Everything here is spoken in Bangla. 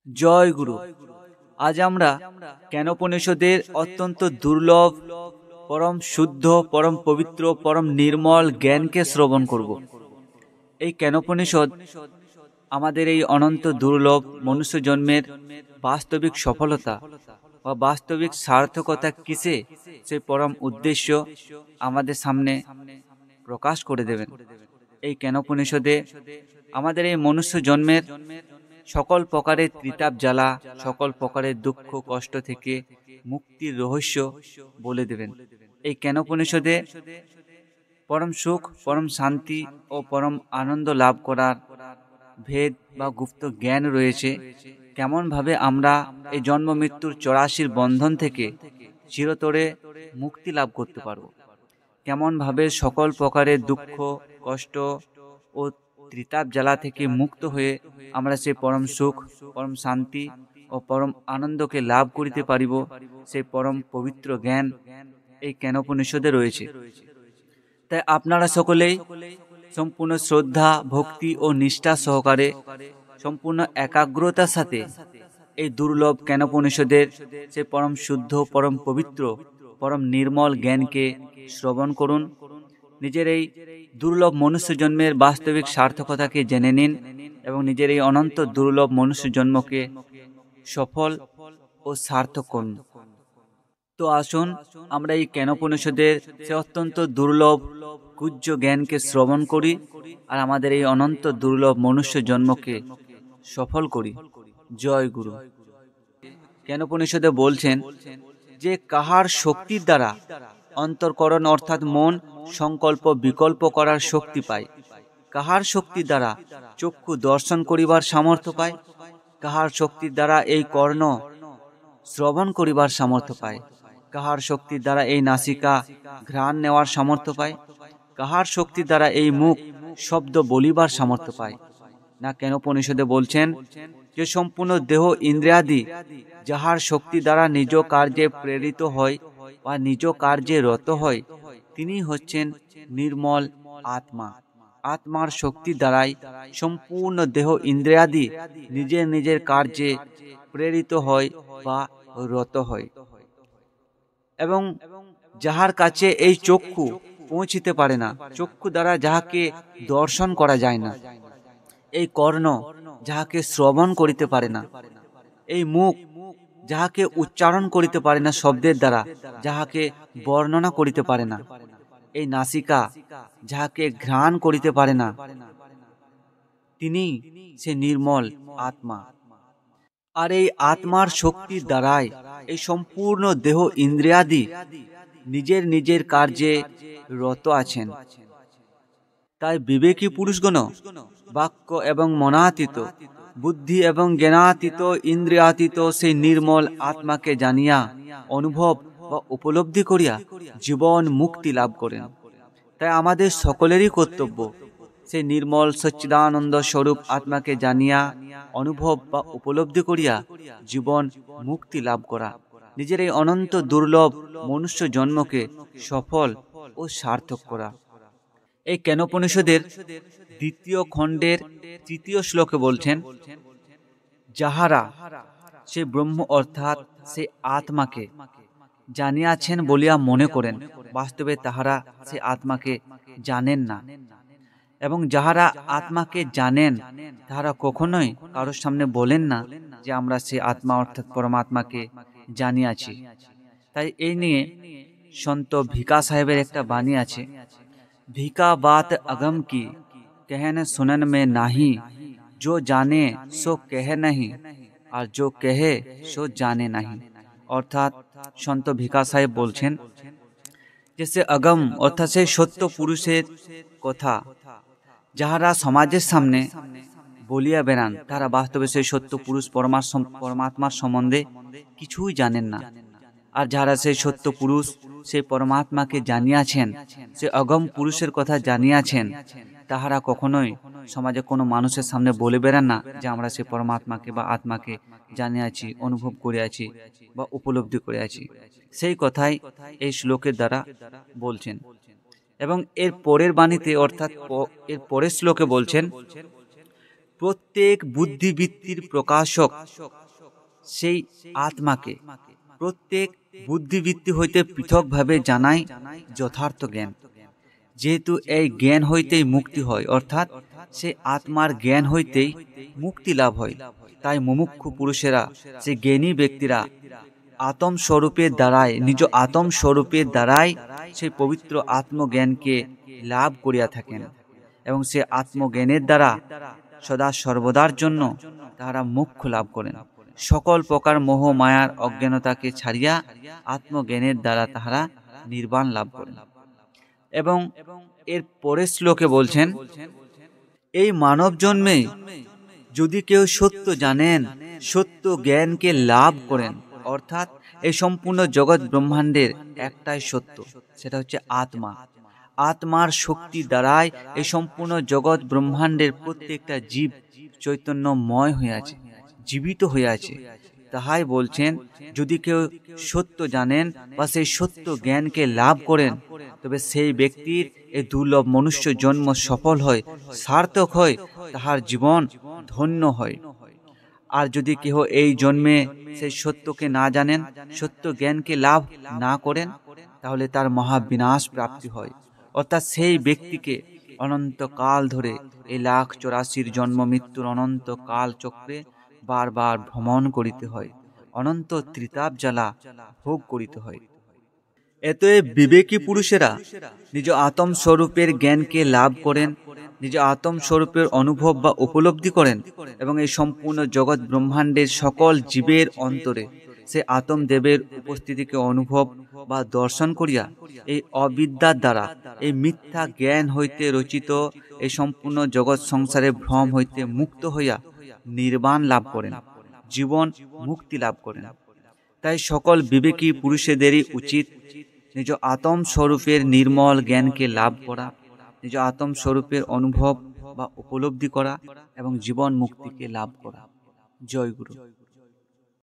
জয় গুরু। আজ আমরা কেনোপনিষদের অত্যন্ত দুর্লভ, পরম শুদ্ধ, পরম পবিত্র, পরম নির্মল জ্ঞানকে শ্রবণ করব। এই কেনোপনিষদ আমাদের এই অনন্ত দুর্লভ মনুষ্য জন্মের বাস্তবিক সফলতা বা বাস্তবিক সার্থকতা কিসে, সেই পরম উদ্দেশ্য আমাদের সামনে প্রকাশ করে দেবেন। এই কেনোপনিষদে আমাদের এই মনুষ্য জন্মের সকল প্রকারের ত্রিতাপ জ্বালা, সকল প্রকারের দুঃখ কষ্ট থেকে মুক্তির রহস্য বলে দেবেন। এই কেনোপনিষদে পরম সুখ, পরম শান্তি ও পরম আনন্দ লাভ করার ভেদ বা গুপ্ত জ্ঞান রয়েছে। কেমনভাবে আমরা এই জন্ম মৃত্যুর 84 বন্ধন থেকে চিরতরে মুক্তি লাভ করতে পারব, কেমনভাবে সকল প্রকারের দুঃখ কষ্ট ও ত্রিতাপ জ্বালা থেকে মুক্ত হয়ে আমরা সেই পরম সুখ, পরম শান্তি ও পরম আনন্দকে লাভ করিতে পারিব, সেই পরম পবিত্র জ্ঞান এই কেনোপনিষদে রয়েছে। তাই আপনারা সকলেই সম্পূর্ণ শ্রদ্ধা, ভক্তি ও নিষ্ঠা সহকারে, সম্পূর্ণ একাগ্রতার সাথে এই দুর্লভ কেনোপনিষদের সেই পরম শুদ্ধ, পরম পবিত্র, পরম নির্মল জ্ঞানকে শ্রবণ করুন। নিজের এই দুর্লভ মনুষ্য জন্মের বাস্তবিক সার্থকতাকে জেনে নিন এবং নিজের এই অনন্ত দুর্লভ মনুষ্য জন্মকে সফল ও সার্থক করুন। তো আসুন আমরা এই কেনোপনিষদের সে অত্যন্ত দুর্লভ গুহ্য জ্ঞানকে শ্রবণ করি আর আমাদের এই অনন্ত দুর্লভ মনুষ্য জন্মকে সফল করি। জয় গুরু। কেনোপনিষদে বলছেন যে কাহার শক্তির দ্বারা অন্তর্করণ অর্থাৎ মন সংকল্প বিকল্প করার শক্তি পায়, কাহার শক্তির দ্বারা চক্ষু দর্শন করিবার সামর্থ্য পায়, কাহার শক্তির দ্বারা এই কর্ণ শ্রবণ করিবার সামর্থ্য পায়, কাহার শক্তির দ্বারা এই নাসিকা ঘ্রাণ নেওয়ার সামর্থ্য পায়, কাহার শক্তির দ্বারা এই মুখ শব্দ বলিবার সামর্থ্য পায় না। কেনোপনিষদে বলছেন যে সম্পূর্ণ দেহ ইন্দ্রিয়াদি যাহার শক্তি দ্বারা নিজ কার্যে প্রেরিত হয় বা নিজ কার্যে রত হয়, তিনি হচ্ছেন নির্মল আত্মা। আত্মার শক্তি দ্বারাই সম্পূর্ণ দেহ ইন্দ্রিয়াদি নিজের নিজের কার্যে প্রেরিত হয় বা রত হয়। এবং যাহার কাছে এই চক্ষু পৌঁছিতে পারে না, চক্ষু দ্বারা যাহাকে দর্শন করা যায় না, এই কর্ণ যাহাকে শ্রবণ করিতে পারে না, এই মুখ যাহাকে উচ্চারণ করিতে পারে না শব্দের দ্বারা, যাহাকে বর্ণনা করিতে পারে না, এই নাসিকা যাহাকে ঘ্রাণ করিতে পারে না, তিনি সে নির্মল আত্মা। আর এই আত্মার শক্তির দ্বারাই এই সম্পূর্ণ দেহ ইন্দ্রিয়াদি নিজের নিজের কার্যে রত আছেন। তাই বিবেকী পুরুষগণ বাক্য এবং মনাতীত, বুদ্ধি এবং জ্ঞানাতীত, ইন্দ্রিয়াতীত সেই নির্মল আত্মাকে জানিয়া অনুভব বা উপলব্ধি করিয়া জীবন মুক্তি লাভ করেন। তাই আমাদের সকলেরই কর্তব্য সেই নির্মল সচ্চিদানন্দ স্বরূপ আত্মাকে জানিয়া অনুভব বা উপলব্ধি করিয়া জীবন মুক্তি লাভ করা, নিজের এই অনন্ত দুর্লভ মনুষ্য জন্মকে সফল ও সার্থক করা। এই কেনোপনিষদের 2য় খণ্ডের 3য় শ্লোকে বলছেন, যাহারা সে ব্রহ্ম অর্থাৎ সে আত্মাকে জানিয়াছেন বলিয়া মনে করেন, বাস্তবে তাহারা সে আত্মাকে জানেন না। এবং যাহারা আত্মাকে জানেন তাহারা কখনোই কারোর সামনে বলেন না যে আমরা সে আত্মা অর্থাৎ পরমাত্মাকে জানিয়াছি। তাই এই নিয়ে সন্ত ভিকা সাহেবের একটা বাণী আছে, ভিকা বাত अगम की कहन सुनन में नाही, जो जाने सो कह नहीं আর जो कहे सो जाने नहीं। অর্থাৎ সন্ত ভিকা সাহেব বলছেন যে সে অগম অর্থাৎ সেই সত্য পুরুষের কথা যাহারা সমাজের সামনে বলিয়া বেড়ান, তারা বাস্তবে সেই সত্য পুরুষ পরমাত্মার সম্বন্ধে কিছুই জানেন না। আর যারা সেই সত্য পুরুষ সেই পরমাত্মাকে জানিয়াছেন, সে অগম পুরুষের কথা জানিয়াছেন, তাহারা কখনোই সমাজে কোনো মানুষের সামনে বলে বেড়ান না যে আমরা সেই পরমাত্মাকে বা আত্মাকে জানিয়াছি, অনুভব করিয়াছি বা উপলব্ধি করিয়াছি। সেই কথাই এই শ্লোকের দ্বারা বলছেন। এবং এর পরের বাণীতে অর্থাৎ এর পরের শ্লোকে বলছেন, প্রত্যেক বুদ্ধিবৃত্তির প্রকাশক সেই আত্মাকে প্রত্যেক বুদ্ধিবৃত্তি হইতে পৃথকভাবে জানাই যথার্থ জ্ঞান। যেহেতু এই জ্ঞান হইতেই মুক্তি হয়, অর্থাৎ সে আত্মার জ্ঞান হইতেই মুক্তি লাভ হয়, তাই মুমুক্ষু পুরুষেরা, সে জ্ঞানী ব্যক্তিরা আত্ম স্বরূপের দ্বারাই, নিজ আত্ম স্বরূপের দ্বারাই সেই পবিত্র আত্মজ্ঞানকে লাভ করিয়া থাকেন এবং সে আত্মজ্ঞানের দ্বারা সদা সর্বদার জন্য তাহারা মোক্ষ লাভ করেন। সকল প্রকার মোহ মায়ার অজ্ঞানতাকে ছাড়িয়া আত্মজ্ঞানের দ্বারা তাহারা নির্বাণ লাভ করেন। এবং এর পরের শ্লোকে বলছেন, এই মানব জন্মে যদি কেউ সত্য জানেন, সত্য জ্ঞানকে লাভ করেন, অর্থাৎ এই সম্পূর্ণ জগৎ ব্রহ্মাণ্ডের একটাই সত্য, সেটা হচ্ছে আত্মা। আত্মার শক্তি দ্বারাই এই সম্পূর্ণ জগৎ ব্রহ্মাণ্ডের প্রত্যেকটা জীব চৈতন্যময় হয়ে আছে, জীবিত হয়ে আছে। তাহাই বলছেন, যদি কেউ সত্য জানেন বা সেই সত্য জ্ঞানকে লাভ করেন, তবে সেই ব্যক্তির এই দুর্লভ মনুষ্য জন্ম সফল হয়, সার্থক হয়, তাহার জীবন ধন্য হয়। আর যদি কেহ এই জন্মে সেই সত্যকে না জানেন, সত্য জ্ঞানকে লাভ না করেন, তাহলে তার মহাবিনাশ প্রাপ্তি হয়। অর্থাৎ সেই ব্যক্তিকে অনন্তকাল ধরে এই 1,84,000 জন্ম মৃত্যুর অনন্ত কাল চক্রে বারবার ভ্রমণ করিতে হয়, অনন্ত ত্রিতাপ জ্বালা ভোগ করিতে হয়। এতএব বিবেকী পুরুষেরা নিজ আত্ম স্বরূপের জ্ঞানকে লাভ করেন, নিজ আত্ম স্বরূপের অনুভব বা উপলব্ধি করেন এবং এই সম্পূর্ণ জগৎ ব্রহ্মাণ্ডের সকল জীবের অন্তরে সে আত্ম দেবের উপস্থিতিকে অনুভব বা দর্শন করিয়া এই অবিদ্যার দ্বারা, এই মিথ্যা জ্ঞান হইতে রচিত এই সম্পূর্ণ জগৎ সংসারে ভ্রম হইতে মুক্ত হইয়া নির্বাণ লাভ করেন, জীবন মুক্তি লাভ করেন। তাই সকল বিবেকী পুরুষেদেরই উচিত নিজ আত্ম স্বরূপের নির্মল জ্ঞানকে লাভ করা, নিজ আত্ম স্বরূপের অনুভব বা উপলব্ধি করা এবং জীবন মুক্তিকে লাভ করা। জয় গুরু।